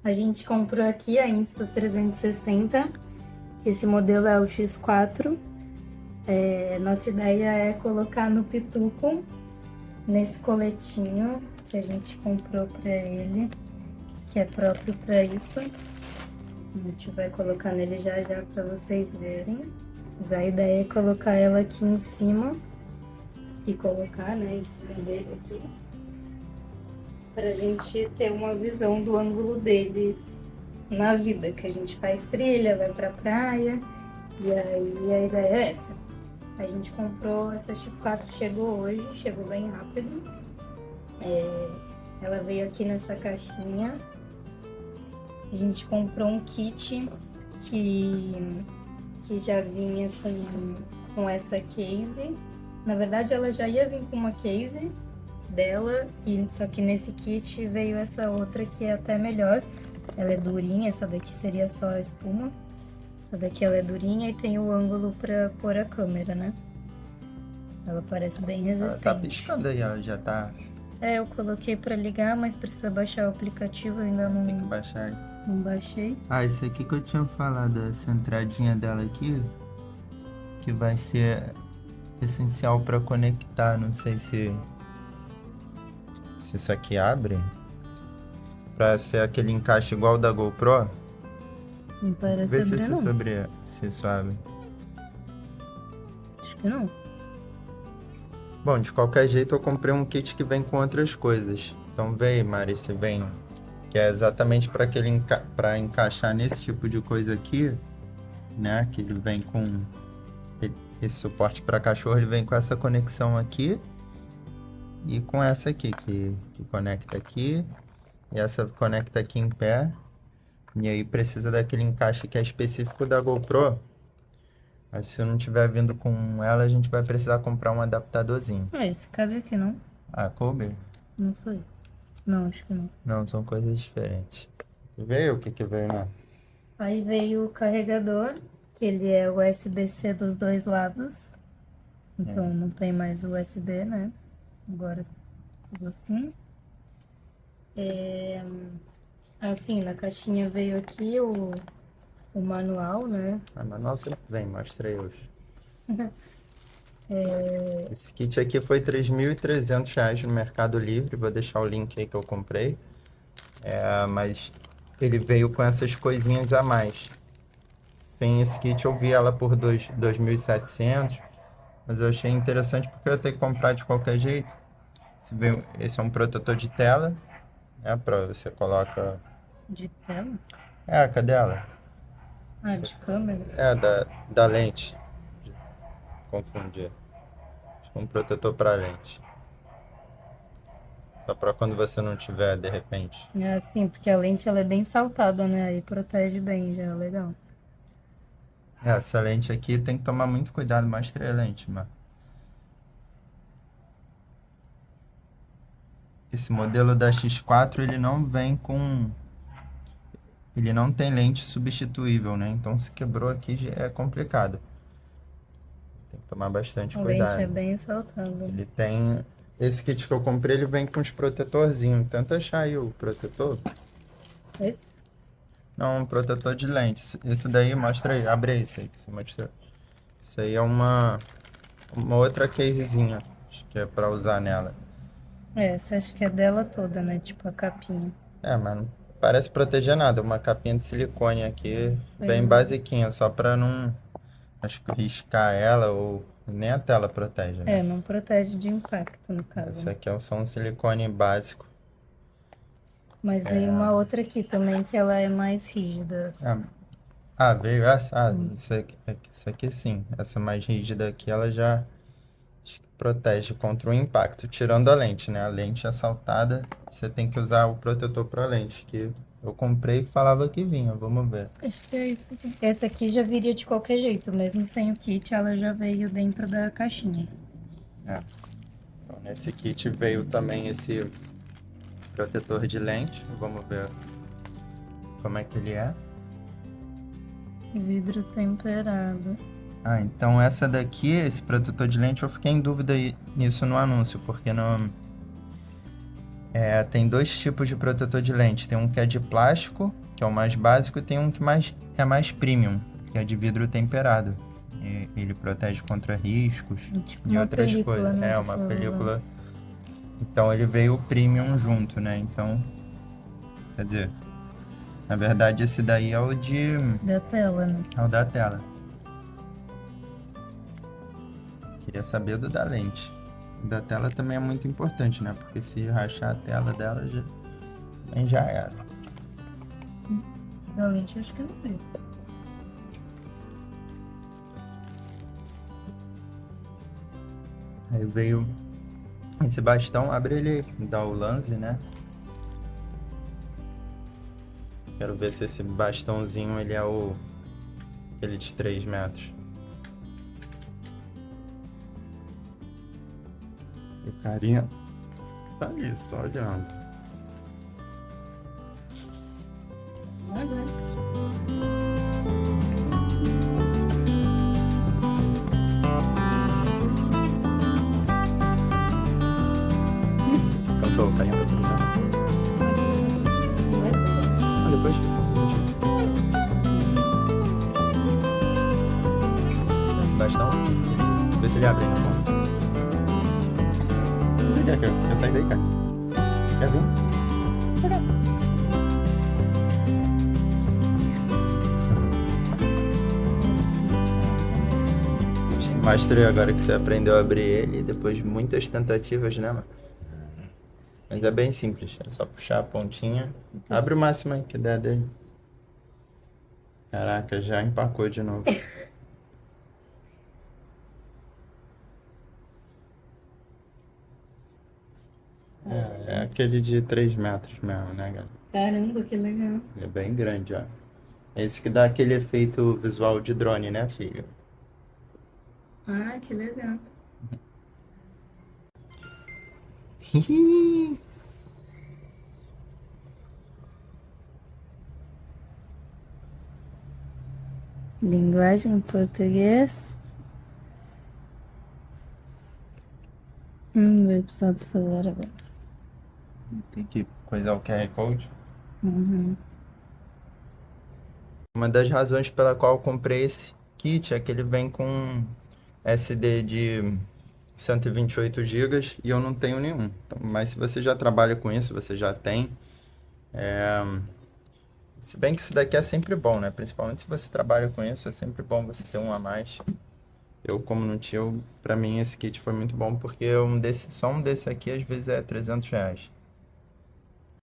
A gente comprou aqui a Insta360. Esse modelo é o X4. Nossa ideia é colocar no Pituco, nesse coletinho que a gente comprou para ele, que é próprio para isso. A gente vai colocar nele já já para vocês verem. Mas a ideia é colocar ela aqui em cima e colocar, né, em cima dele aqui, para a gente ter uma visão do ângulo dele na vida, que a gente faz trilha, vai pra praia, e aí a ideia é essa. A gente comprou essa X4, chegou hoje, chegou bem rápido. Ela veio aqui nessa caixinha. A gente comprou um kit que já vinha com essa case. Na verdade, ela já ia vir com uma case dela, só que nesse kit veio essa outra que é até melhor. Ela é durinha, essa daqui seria só a espuma. Essa daqui ela é durinha e tem o ângulo pra pôr a câmera, né? Ela parece bem resistente. Ela tá piscando aí, ó, já tá... Eu coloquei pra ligar, mas precisa baixar o aplicativo, eu ainda Tem que baixar aí. não baixei. Esse aqui que eu tinha falado, essa entradinha dela aqui, que vai ser essencial para conectar, não sei se isso aqui abre, para ser aquele encaixe igual o da GoPro. Não parece Vê se abrir, não. se isso abre. Acho que não. Bom, de qualquer jeito eu comprei um kit que vem com outras coisas. Então veio, Mari, se vem, que é exatamente para aquele para encaixar nesse tipo de coisa aqui, né? Que ele vem com esse suporte para cachorro, ele vem com essa conexão aqui e com essa aqui que conecta aqui e essa conecta aqui em pé. E aí precisa daquele encaixe que é específico da GoPro. Mas se eu não tiver vindo com ela, a gente vai precisar comprar um adaptadorzinho. Esse cabe aqui, não? Coube? Não sei. Não, acho que não. Não, são coisas diferentes. Veio o que veio, né? Aí veio o carregador, que ele é USB-C dos dois lados. Então não tem mais USB, né? Agora tudo assim. Assim, na caixinha veio aqui o manual, né? Manual sempre vem, mostra aí hoje. Esse kit aqui foi R$ 3.300 no Mercado Livre. Vou deixar o link aí que eu comprei. Mas ele veio com essas coisinhas a mais. Sem esse kit eu vi ela por 2.700. Mas eu achei interessante porque eu ia ter que comprar de qualquer jeito. Esse é um protetor de tela, né? Pra você coloca... De tela? Cadê ela? De câmera? Da lente. Confundi. Acho que é um protetor para lente. Só para quando você não tiver, de repente. Sim, porque a lente ela é bem saltada, né? Aí protege bem já, legal. Essa lente aqui tem que tomar muito cuidado. Mostra a lente, mano. Esse modelo da X4, ele não vem com... Ele não tem lente substituível, né? Então, se quebrou aqui, já é complicado. Tem que tomar bastante cuidado. A lente é bem saltada. Ele tem... Esse kit que eu comprei, ele vem com os protetorzinhos. Tenta achar aí o protetor. Esse? Não, um protetor de lentes. Isso daí, mostra aí. Abre aí, isso aí que você mostrou. Isso aí é uma outra casezinha. Acho que é pra usar nela. Essa acho que é dela toda, né? Tipo a capinha. Mas não parece proteger nada. Uma capinha de silicone aqui, bem basiquinha. Só pra não, acho que riscar ela ou... Nem a tela protege, né? Não protege de impacto, no caso. Esse aqui é só um silicone básico. Mas veio uma outra aqui também, que ela é mais rígida. Veio essa? Isso aqui sim. Essa mais rígida aqui, ela já acho que protege contra o impacto. Tirando a lente, né? A lente é saltada, você tem que usar o protetor para lente, que eu comprei e falava que vinha. Vamos ver. Acho que é isso aqui. Essa aqui já viria de qualquer jeito, mesmo sem o kit, ela já veio dentro da caixinha. Então, nesse kit veio também esse protetor de lente. Vamos ver como é que ele é. Vidro temperado. Então essa daqui, esse protetor de lente, eu fiquei em dúvida nisso no anúncio, porque Tem dois tipos de protetor de lente. Tem um que é de plástico, que é o mais básico, e tem um que é mais premium, que é de vidro temperado. Ele protege contra riscos Tipo e uma outras película, coisas. né, É de uma celular. película. Então ele veio o premium junto, né? Então, quer dizer, na verdade esse daí é o Da tela, né? é o da tela. Queria saber do da lente. O da tela também é muito importante, né? Porque se rachar a tela dela já era. Da lente eu acho que não veio. Aí veio esse bastão, abre ele, dá o lance, né? Quero ver se esse bastãozinho ele é aquele de 3 metros. E o carinha tá ali, só olhando. Cansou, o carinha tá tudo já. Ah, depois. Esse bastão, vê se ele abre aí na ponta. Quer sair daí, cara? Quer vir? Mostrei agora que você aprendeu a abrir ele depois de muitas tentativas, né, mano? Mas é bem simples, é só puxar a pontinha. Abre o máximo aí que der dele. Caraca, já empacou de novo. É aquele de 3 metros mesmo, né, galera? Caramba, que legal. Ele é bem grande, ó. Esse que dá aquele efeito visual de drone, né, filho? Ah, que legal. Linguagem em português. Vai precisar do celular agora. Tem que coisar o QR Code. Uhum. Uma das razões pela qual eu comprei esse kit é que ele vem com SD de 128 GB e eu não tenho nenhum. Então, mas se você já trabalha com isso, você já tem. Se bem que isso daqui é sempre bom, né? Principalmente se você trabalha com isso, é sempre bom você ter um a mais. Eu, como não tinha, pra mim esse kit foi muito bom porque só um desse aqui às vezes é R$ 300.